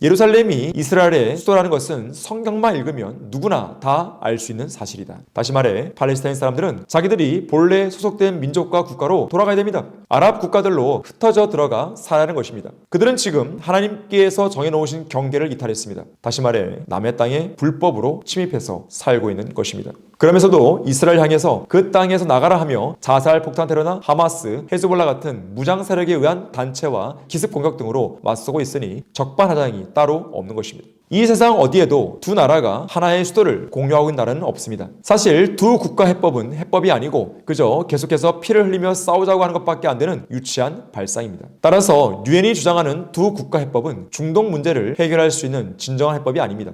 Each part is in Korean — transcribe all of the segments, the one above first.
예루살렘이 이스라엘의 수도라는 것은 성경만 읽으면 누구나 다 알 수 있는 사실이다. 다시 말해 팔레스타인 사람들은 자기들이 본래 소속된 민족과 국가로 돌아가야 됩니다. 아랍 국가들로 흩어져 들어가 살아야 하는 것입니다. 그들은 지금 하나님께서 정해놓으신 경계를 이탈했습니다. 다시 말해 남의 땅에 불법으로 침입해서 살고 있는 것입니다. 그러면서도 이스라엘 향해서 그 땅에서 나가라 하며 자살 폭탄 테러나 하마스, 헤즈볼라 같은 무장 세력에 의한 단체와 기습 공격 등으로 맞서고 있으니 적반하장이 따로 없는 것입니다. 이 세상 어디에도 두 나라가 하나의 수도를 공유하고 있는 나라는 없습니다. 사실 두 국가 해법은 해법이 아니고 그저 계속해서 피를 흘리며 싸우자고 하는 것밖에 안 되는 유치한 발상입니다. 따라서 유엔이 주장하는 두 국가 해법은 중동 문제를 해결할 수 있는 진정한 해법이 아닙니다.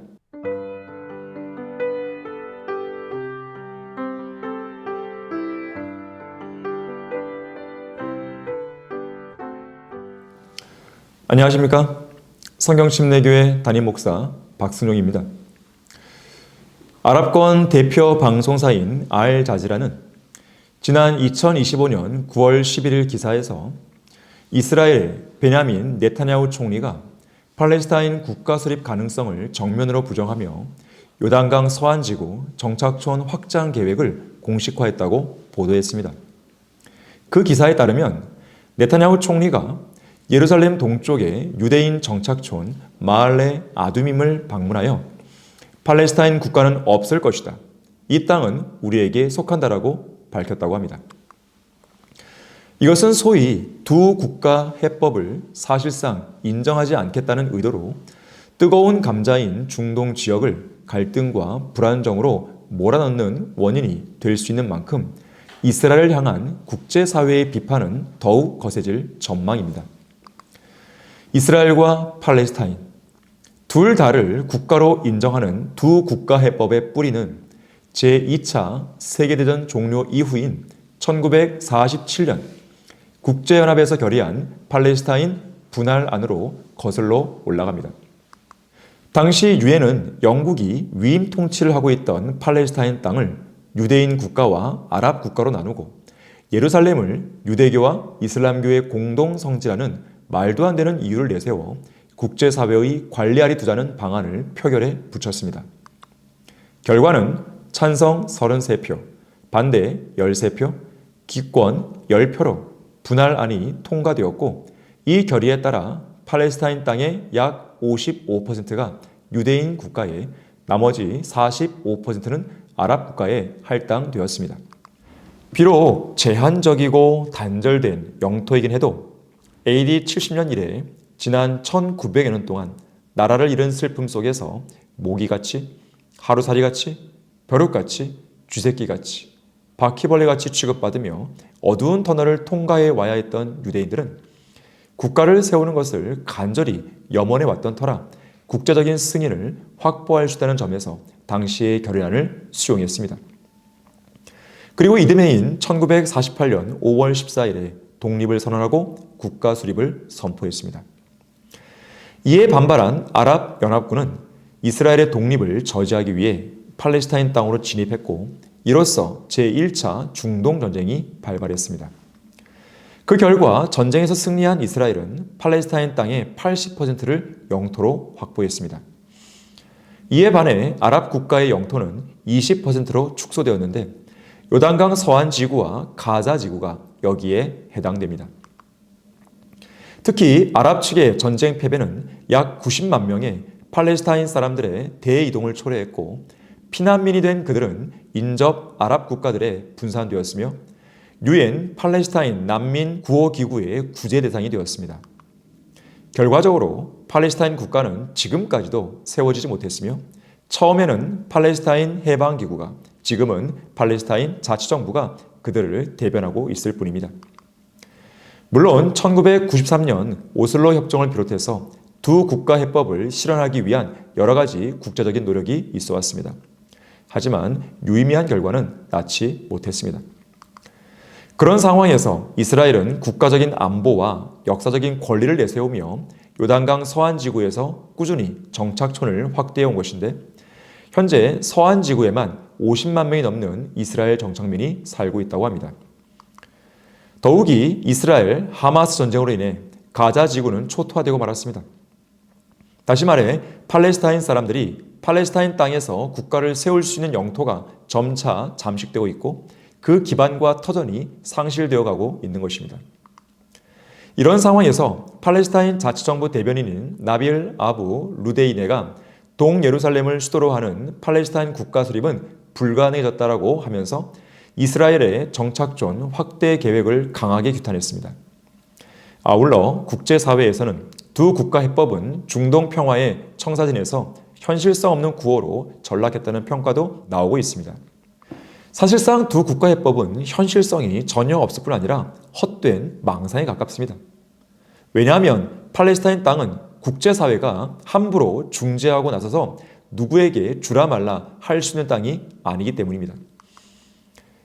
안녕하십니까? 성경침례교회 담임 목사 박승용입니다. 아랍권 대표 방송사인 알자지라는 지난 2025년 9월 11일 기사에서 이스라엘 베냐민 네타냐후 총리가 팔레스타인 국가 수립 가능성을 정면으로 부정하며 요단강 서안지구 정착촌 확장 계획을 공식화했다고 보도했습니다. 그 기사에 따르면 네타냐후 총리가 예루살렘 동쪽의 유대인 정착촌 마알레 아두밈을 방문하여 팔레스타인 국가는 없을 것이다. 이 땅은 우리에게 속한다라고 밝혔다고 합니다. 이것은 소위 두 국가 해법을 사실상 인정하지 않겠다는 의도로 뜨거운 감자인 중동 지역을 갈등과 불안정으로 몰아넣는 원인이 될 수 있는 만큼 이스라엘을 향한 국제사회의 비판은 더욱 거세질 전망입니다. 이스라엘과 팔레스타인, 둘 다를 국가로 인정하는 두 국가 해법의 뿌리는 제2차 세계대전 종료 이후인 1947년 국제연합에서 결의한 팔레스타인 분할안으로 거슬러 올라갑니다. 당시 유엔은 영국이 위임 통치를 하고 있던 팔레스타인 땅을 유대인 국가와 아랍 국가로 나누고 예루살렘을 유대교와 이슬람교의 공동 성지라는 말도 안 되는 이유를 내세워 국제사회의 관리 아래 두자는 방안을 표결에 붙였습니다. 결과는 찬성 33표, 반대 13표, 기권 10표로 분할안이 통과되었고 이 결의에 따라 팔레스타인 땅의 약 55%가 유대인 국가에 나머지 45%는 아랍 국가에 할당되었습니다. 비록 제한적이고 단절된 영토이긴 해도 AD 70년 이래 지난 1900여 년 동안 나라를 잃은 슬픔 속에서 모기같이, 하루살이같이, 벼룩같이, 쥐새끼같이, 바퀴벌레같이 취급받으며 어두운 터널을 통과해 와야 했던 유대인들은 국가를 세우는 것을 간절히 염원해 왔던 터라 국제적인 승인을 확보할 수 있다는 점에서 당시의 결의안을 수용했습니다. 그리고 이듬해인 1948년 5월 14일에 독립을 선언하고 국가 수립을 선포했습니다. 이에 반발한 아랍연합군은 이스라엘의 독립을 저지하기 위해 팔레스타인 땅으로 진입했고 이로써 제1차 중동전쟁이 발발했습니다. 그 결과 전쟁에서 승리한 이스라엘은 팔레스타인 땅의 80%를 영토로 확보했습니다. 이에 반해 아랍 국가의 영토는 20%로 축소되었는데 요단강 서안 지구와 가자 지구가 여기에 해당됩니다. 특히 아랍 측의 전쟁 패배는 약 90만 명의 팔레스타인 사람들의 대이동을 초래했고 피난민이 된 그들은 인접 아랍 국가들에 분산되었으며 유엔 팔레스타인 난민 구호 기구의 구제 대상이 되었습니다. 결과적으로 팔레스타인 국가는 지금까지도 세워지지 못했으며 처음에는 팔레스타인 해방기구가 지금은 팔레스타인 자치정부가 그들을 대변하고 있을 뿐입니다. 물론 1993년 오슬로 협정을 비롯해서 두 국가 해법을 실현하기 위한 여러 가지 국제적인 노력이 있어 왔습니다. 하지만 유의미한 결과는 낳지 못했습니다. 그런 상황에서 이스라엘은 국가적인 안보와 역사적인 권리를 내세우며 요단강 서안지구에서 꾸준히 정착촌을 확대해 온 것인데 현재 서안지구에만 50만 명이 넘는 이스라엘 정착민이 살고 있다고 합니다. 더욱이 이스라엘 하마스 전쟁으로 인해 가자 지구는 초토화되고 말았습니다. 다시 말해 팔레스타인 사람들이 팔레스타인 땅에서 국가를 세울 수 있는 영토가 점차 잠식되고 있고 그 기반과 터전이 상실되어 가고 있는 것입니다. 이런 상황에서 팔레스타인 자치정부 대변인인 나빌 아부 루데이네가 동예루살렘을 수도로 하는 팔레스타인 국가 수립은 불가능해졌다라고 하면서 이스라엘의 정착존 확대 계획을 강하게 규탄했습니다. 아울러 국제사회에서는 두 국가 해법은 중동 평화의 청사진에서 현실성 없는 구호로 전락했다는 평가도 나오고 있습니다. 사실상 두 국가 해법은 현실성이 전혀 없을 뿐 아니라 헛된 망상에 가깝습니다. 왜냐하면 팔레스타인 땅은 국제사회가 함부로 중재하고 나서서 누구에게 주라 말라 할 수 있는 땅이 아니기 때문입니다.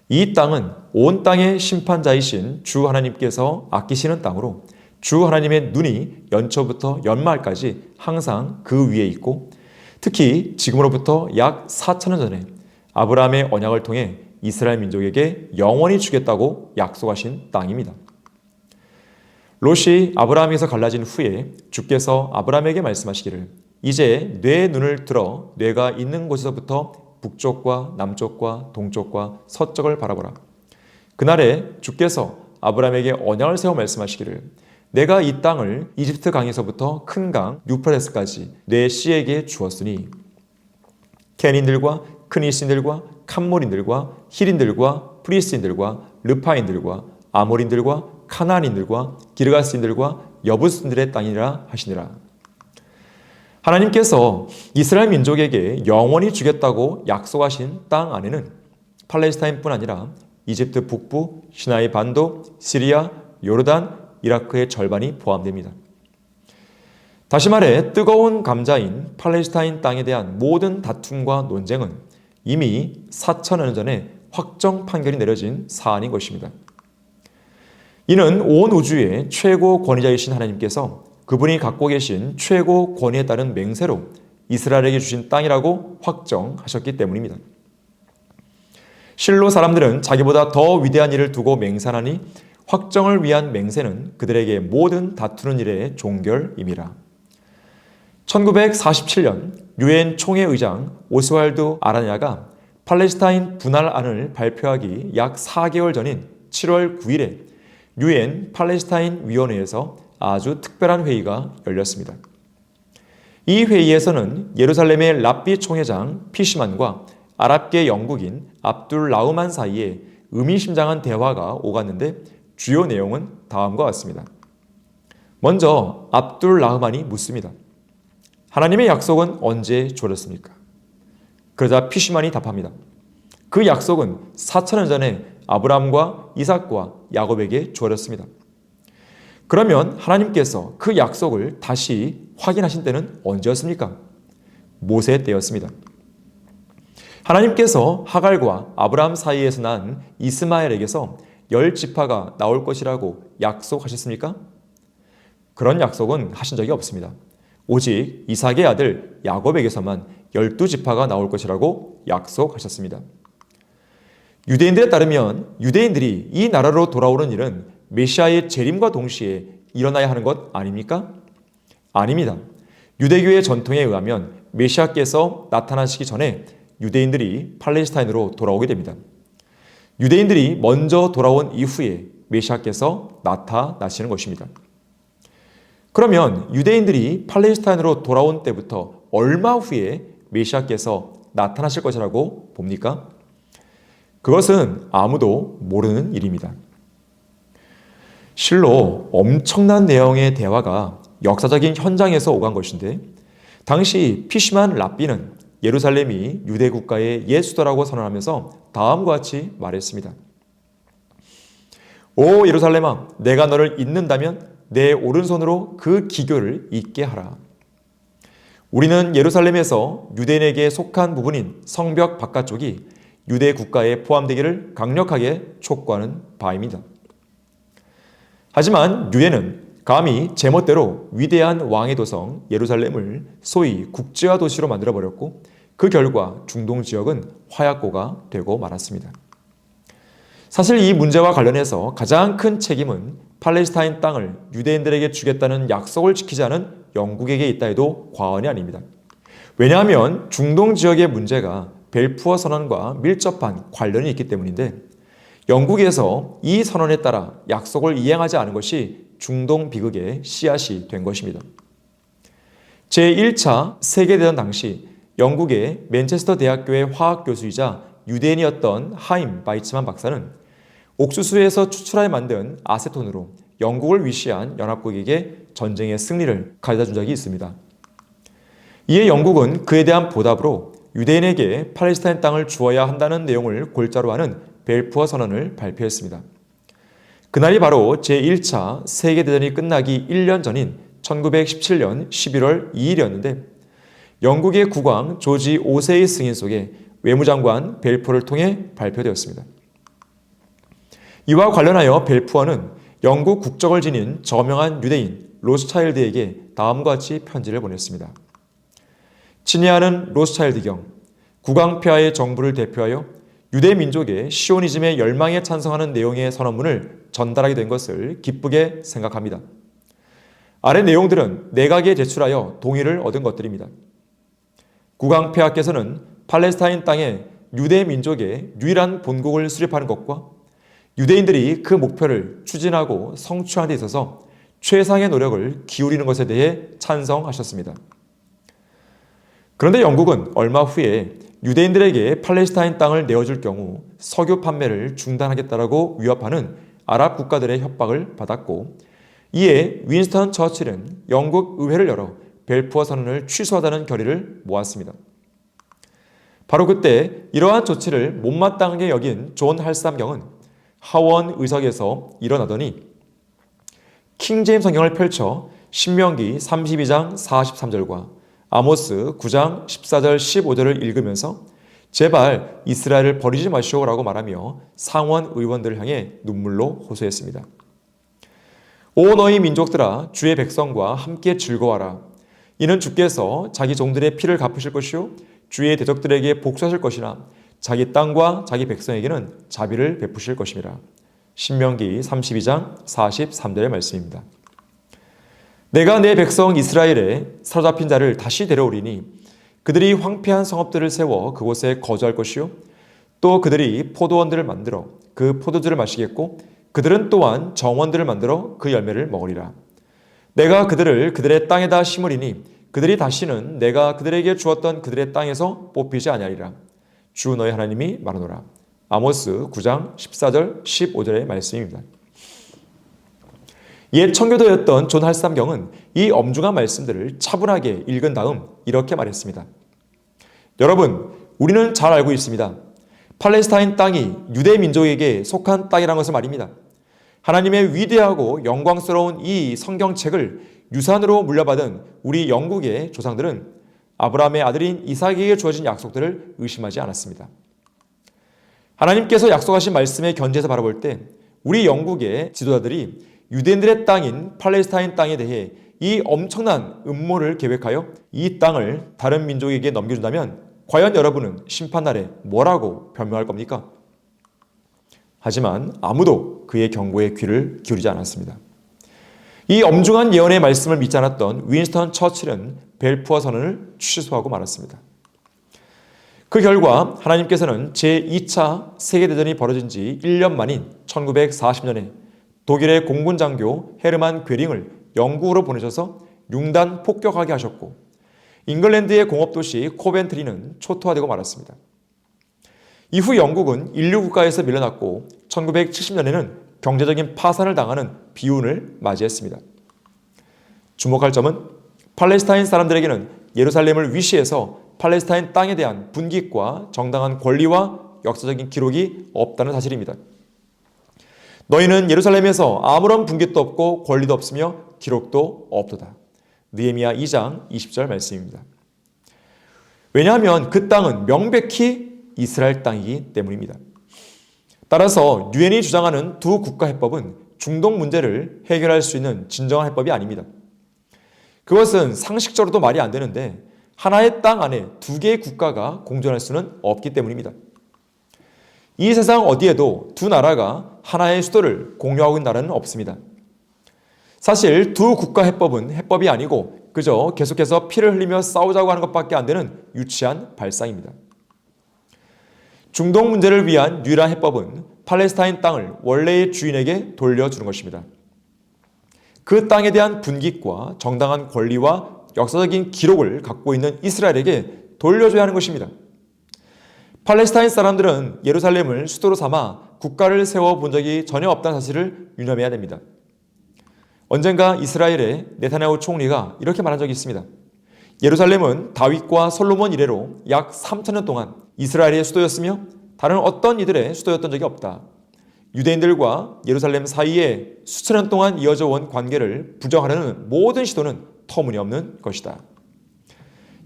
이 땅은 온 땅의 심판자이신 주 하나님께서 아끼시는 땅으로 주 하나님의 눈이 연초부터 연말까지 항상 그 위에 있고 특히 지금으로부터 약 4,000년 전에 아브라함의 언약을 통해 이스라엘 민족에게 영원히 주겠다고 약속하신 땅입니다. 롯이 아브라함에서 갈라진 후에 주께서 아브라함에게 말씀하시기를 이제 내 눈을 들어 내가 있는 곳에서부터 북쪽과 남쪽과 동쪽과 서쪽을 바라보라. 그날에 주께서 아브라함에게 언약을 세워 말씀하시기를 내가 이 땅을 이집트 강에서부터 큰 강 유프라테스까지 내 씨에게 주었으니 케닌들과 크니신들과 캄모린들과 히린들과 프리스인들과 르파인들과 아모린들과 카나안인들과 기르가스인들과 여부스인들의 땅이라 하시니라. 하나님께서 이스라엘 민족에게 영원히 주겠다고 약속하신 땅 안에는 팔레스타인뿐 아니라 이집트 북부, 시나이 반도, 시리아, 요르단, 이라크의 절반이 포함됩니다. 다시 말해 뜨거운 감자인 팔레스타인 땅에 대한 모든 다툼과 논쟁은 이미 4,000년 전에 확정 판결이 내려진 사안인 것입니다. 이는 온 우주의 최고 권위자이신 하나님께서 그분이 갖고 계신 최고 권위에 따른 맹세로 이스라엘에게 주신 땅이라고 확정하셨기 때문입니다. 실로 사람들은 자기보다 더 위대한 일을 두고 맹세하니 확정을 위한 맹세는 그들에게 모든 다투는 일의 종결임이라. 1947년 유엔 총회의장 오스왈드 아라냐가 팔레스타인 분할안을 발표하기 약 4개월 전인 7월 9일에 유엔 팔레스타인 위원회에서 아주 특별한 회의가 열렸습니다. 이 회의에서는 예루살렘의 랍비 총회장 피시만과 아랍계 영국인 압둘 라우만 사이에 의미심장한 대화가 오갔는데 주요 내용은 다음과 같습니다. 먼저 압둘 라흐만이 묻습니다. 하나님의 약속은 언제 주어졌습니까? 그러자 피시만이 답합니다. 그 약속은 4,000년 전에 아브라함과 이삭과 야곱에게 주어졌습니다. 그러면 하나님께서 그 약속을 다시 확인하신 때는 언제였습니까? 모세 때였습니다. 하나님께서 하갈과 아브라함 사이에서 난 이스마엘에게서 10지파가 나올 것이라고 약속하셨습니까? 그런 약속은 하신 적이 없습니다. 오직 이삭의 아들 야곱에게서만 12지파가 나올 것이라고 약속하셨습니다. 유대인들에 따르면 유대인들이 이 나라로 돌아오는 일은 메시아의 재림과 동시에 일어나야 하는 것 아닙니까? 아닙니다. 유대교의 전통에 의하면 메시아께서 나타나시기 전에 유대인들이 팔레스타인으로 돌아오게 됩니다. 유대인들이 먼저 돌아온 이후에 메시아께서 나타나시는 것입니다. 그러면 유대인들이 팔레스타인으로 돌아온 때부터 얼마 후에 메시아께서 나타나실 것이라고 봅니까? 그것은 아무도 모르는 일입니다. 실로 엄청난 내용의 대화가 역사적인 현장에서 오간 것인데 당시 피시만 랍비는 예루살렘이 유대 국가의 옛 수도라고 선언하면서 다음과 같이 말했습니다. 오 예루살렘아, 내가 너를 잇는다면 내 오른손으로 그 기교를 잊게 하라. 우리는 예루살렘에서 유대인에게 속한 부분인 성벽 바깥쪽이 유대 국가에 포함되기를 강력하게 촉구하는 바입니다. 하지만 유대는 감히 제멋대로 위대한 왕의 도성 예루살렘을 소위 국제화 도시로 만들어버렸고 그 결과 중동 지역은 화약고가 되고 말았습니다. 사실 이 문제와 관련해서 가장 큰 책임은 팔레스타인 땅을 유대인들에게 주겠다는 약속을 지키지 않은 영국에게 있다 해도 과언이 아닙니다. 왜냐하면 중동 지역의 문제가 벨푸어 선언과 밀접한 관련이 있기 때문인데 영국에서 이 선언에 따라 약속을 이행하지 않은 것이 중동 비극의 씨앗이 된 것입니다. 제1차 세계대전 당시 영국의 맨체스터 대학교의 화학교수이자 유대인이었던 하임 바이츠만 박사는 옥수수에서 추출하여 만든 아세톤으로 영국을 위시한 연합국에게 전쟁의 승리를 가져다 준 적이 있습니다. 이에 영국은 그에 대한 보답으로 유대인에게 팔레스타인 땅을 주어야 한다는 내용을 골자로 하는 벨푸어 선언을 발표했습니다. 그날이 바로 제1차 세계대전이 끝나기 1년 전인 1917년 11월 2일이었는데 영국의 국왕 조지 5세의 승인 속에 외무장관 벨푸어를 통해 발표되었습니다. 이와 관련하여 벨푸어는 영국 국적을 지닌 저명한 유대인 로스차일드에게 다음과 같이 편지를 보냈습니다. 친애하는 로스차일드경, 국왕 폐하의 정부를 대표하여 유대 민족의 시오니즘의 열망에 찬성하는 내용의 선언문을 전달하게 된 것을 기쁘게 생각합니다. 아래 내용들은 내각에 제출하여 동의를 얻은 것들입니다. 국왕 폐하께서는 팔레스타인 땅에 유대 민족의 유일한 본국을 수립하는 것과 유대인들이 그 목표를 추진하고 성취하는 데 있어서 최상의 노력을 기울이는 것에 대해 찬성하셨습니다. 그런데 영국은 얼마 후에 유대인들에게 팔레스타인 땅을 내어줄 경우 석유 판매를 중단하겠다라고 위협하는 아랍 국가들의 협박을 받았고 이에 윈스턴 처칠은 영국 의회를 열어 벨푸어 선언을 취소하자는 결의를 모았습니다. 바로 그때 이러한 조치를 못마땅하게 여긴 존 할삼경은 하원 의석에서 일어나더니 킹제임 성경을 펼쳐 신명기 32장 43절과 아모스 9장 14절 15절을 읽으면서 제발 이스라엘을 버리지 마시오라고 말하며 상원 의원들을 향해 눈물로 호소했습니다. 오 너희 민족들아 주의 백성과 함께 즐거워하라. 이는 주께서 자기 종들의 피를 갚으실 것이요 주의 대적들에게 복수하실 것이나 자기 땅과 자기 백성에게는 자비를 베푸실 것입니다. 신명기 32장 43절의 말씀입니다. 내가 내 백성 이스라엘에 사로잡힌 자를 다시 데려오리니 그들이 황폐한 성읍들을 세워 그곳에 거주할 것이요 또 그들이 포도원들을 만들어 그 포도주를 마시겠고 그들은 또한 정원들을 만들어 그 열매를 먹으리라. 내가 그들을 그들의 땅에다 심으리니 그들이 다시는 내가 그들에게 주었던 그들의 땅에서 뽑히지 아니하리라. 주 너희 하나님이 말하노라. 아모스 9장 14절 15절의 말씀입니다. 옛 청교도였던 존 할삼경은 이 엄중한 말씀들을 차분하게 읽은 다음 이렇게 말했습니다. 여러분, 우리는 잘 알고 있습니다. 팔레스타인 땅이 유대 민족에게 속한 땅이라는 것을 말입니다. 하나님의 위대하고 영광스러운 이 성경책을 유산으로 물려받은 우리 영국의 조상들은 아브라함의 아들인 이삭에게 주어진 약속들을 의심하지 않았습니다. 하나님께서 약속하신 말씀의 견지에서 바라볼 때 우리 영국의 지도자들이 유대인들의 땅인 팔레스타인 땅에 대해 이 엄청난 음모를 계획하여 이 땅을 다른 민족에게 넘겨준다면 과연 여러분은 심판날에 뭐라고 변명할 겁니까? 하지만 아무도 그의 경고에 귀를 기울이지 않았습니다. 이 엄중한 예언의 말씀을 믿지 않았던 윈스턴 처칠은 벨푸어 선언을 취소하고 말았습니다. 그 결과 하나님께서는 제2차 세계대전이 벌어진 지 1년 만인 1940년에 독일의 공군장교 헤르만 괴링을 영국으로 보내셔서 융단 폭격하게 하셨고 잉글랜드의 공업도시 코벤트리는 초토화되고 말았습니다. 이후 영국은 인류 국가에서 밀려났고 1970년에는 경제적인 파산을 당하는 비운을 맞이했습니다. 주목할 점은 팔레스타인 사람들에게는 예루살렘을 위시해서 팔레스타인 땅에 대한 분깃과 정당한 권리와 역사적인 기록이 없다는 사실입니다. 너희는 예루살렘에서 아무런 분깃도 없고 권리도 없으며 기록도 없도다. 느헤미야 2장 20절 말씀입니다. 왜냐하면 그 땅은 명백히 이스라엘 땅이기 때문입니다. 따라서 유엔이 주장하는 두 국가 해법은 중동 문제를 해결할 수 있는 진정한 해법이 아닙니다. 그것은 상식적으로도 말이 안 되는데 하나의 땅 안에 두 개의 국가가 공존할 수는 없기 때문입니다. 이 세상 어디에도 두 나라가 하나의 수도를 공유하고 있는 나라는 없습니다. 사실 두 국가 해법은 해법이 아니고 그저 계속해서 피를 흘리며 싸우자고 하는 것밖에 안 되는 유치한 발상입니다. 중동 문제를 위한 유일한 해법은 팔레스타인 땅을 원래의 주인에게 돌려주는 것입니다. 그 땅에 대한 분깃과 정당한 권리와 역사적인 기록을 갖고 있는 이스라엘에게 돌려줘야 하는 것입니다. 팔레스타인 사람들은 예루살렘을 수도로 삼아 국가를 세워본 적이 전혀 없다는 사실을 유념해야 됩니다. 언젠가 이스라엘의 네타냐후 총리가 이렇게 말한 적이 있습니다. 예루살렘은 다윗과 솔로몬 이래로 약 3,000년 동안 이스라엘의 수도였으며 다른 어떤 이들의 수도였던 적이 없다. 유대인들과 예루살렘 사이에 수천 년 동안 이어져 온 관계를 부정하려는 모든 시도는 터무니없는 것이다.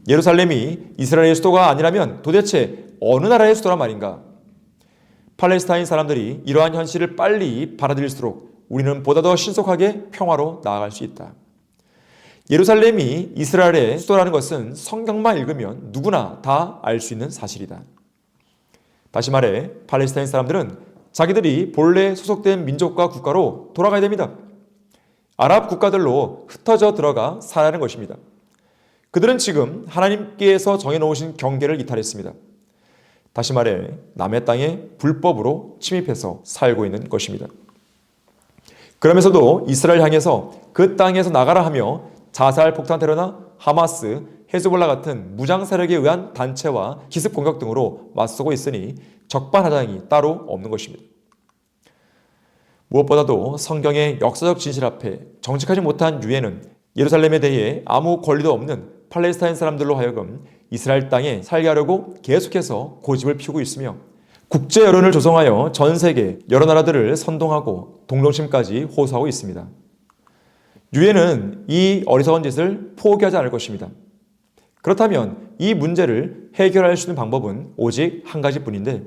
예루살렘이 이스라엘의 수도가 아니라면 도대체 어느 나라의 수도란 말인가? 팔레스타인 사람들이 이러한 현실을 빨리 받아들일수록 우리는 보다 더 신속하게 평화로 나아갈 수 있다. 예루살렘이 이스라엘의 수도라는 것은 성경만 읽으면 누구나 다 알 수 있는 사실이다. 다시 말해 팔레스타인 사람들은 자기들이 본래 소속된 민족과 국가로 돌아가야 됩니다. 아랍 국가들로 흩어져 들어가 살아야 하는 것입니다. 그들은 지금 하나님께서 정해놓으신 경계를 이탈했습니다. 다시 말해 남의 땅에 불법으로 침입해서 살고 있는 것입니다. 그러면서도 이스라엘 향해서 그 땅에서 나가라 하며 자살 폭탄 테러나 하마스, 헤즈볼라 같은 무장 세력에 의한 단체와 기습 공격 등으로 맞서고 있으니 적반하장이 따로 없는 것입니다. 무엇보다도 성경의 역사적 진실 앞에 정직하지 못한 유해는 예루살렘에 대해 아무 권리도 없는 팔레스타인 사람들로 하여금 이스라엘 땅에 살게 하려고 계속해서 고집을 피우고 있으며 국제 여론을 조성하여 전 세계 여러 나라들을 선동하고 동정심까지 호소하고 있습니다. 유해는 이 어리석은 짓을 포기하지 않을 것입니다. 그렇다면 이 문제를 해결할 수 있는 방법은 오직 한 가지뿐인데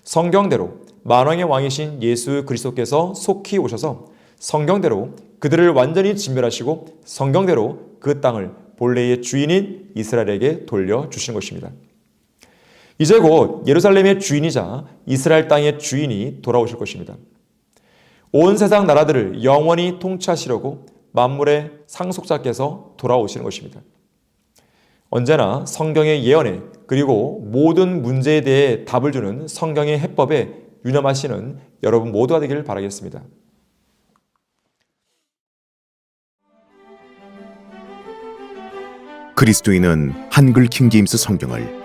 성경대로 만왕의 왕이신 예수 그리스도께서 속히 오셔서 성경대로 그들을 완전히 진멸하시고 성경대로 그 땅을 본래의 주인인 이스라엘에게 돌려주시는 것입니다. 이제 곧 예루살렘의 주인이자 이스라엘 땅의 주인이 돌아오실 것입니다. 온 세상 나라들을 영원히 통치하시려고 만물의 상속자께서 돌아오시는 것입니다. 언제나 성경의 예언에 그리고 모든 문제에 대해 답을 주는 성경의 해법에 유념하시는 여러분 모두가 되기를 바라겠습니다. 그리스도인은 한글 킹제임스 성경을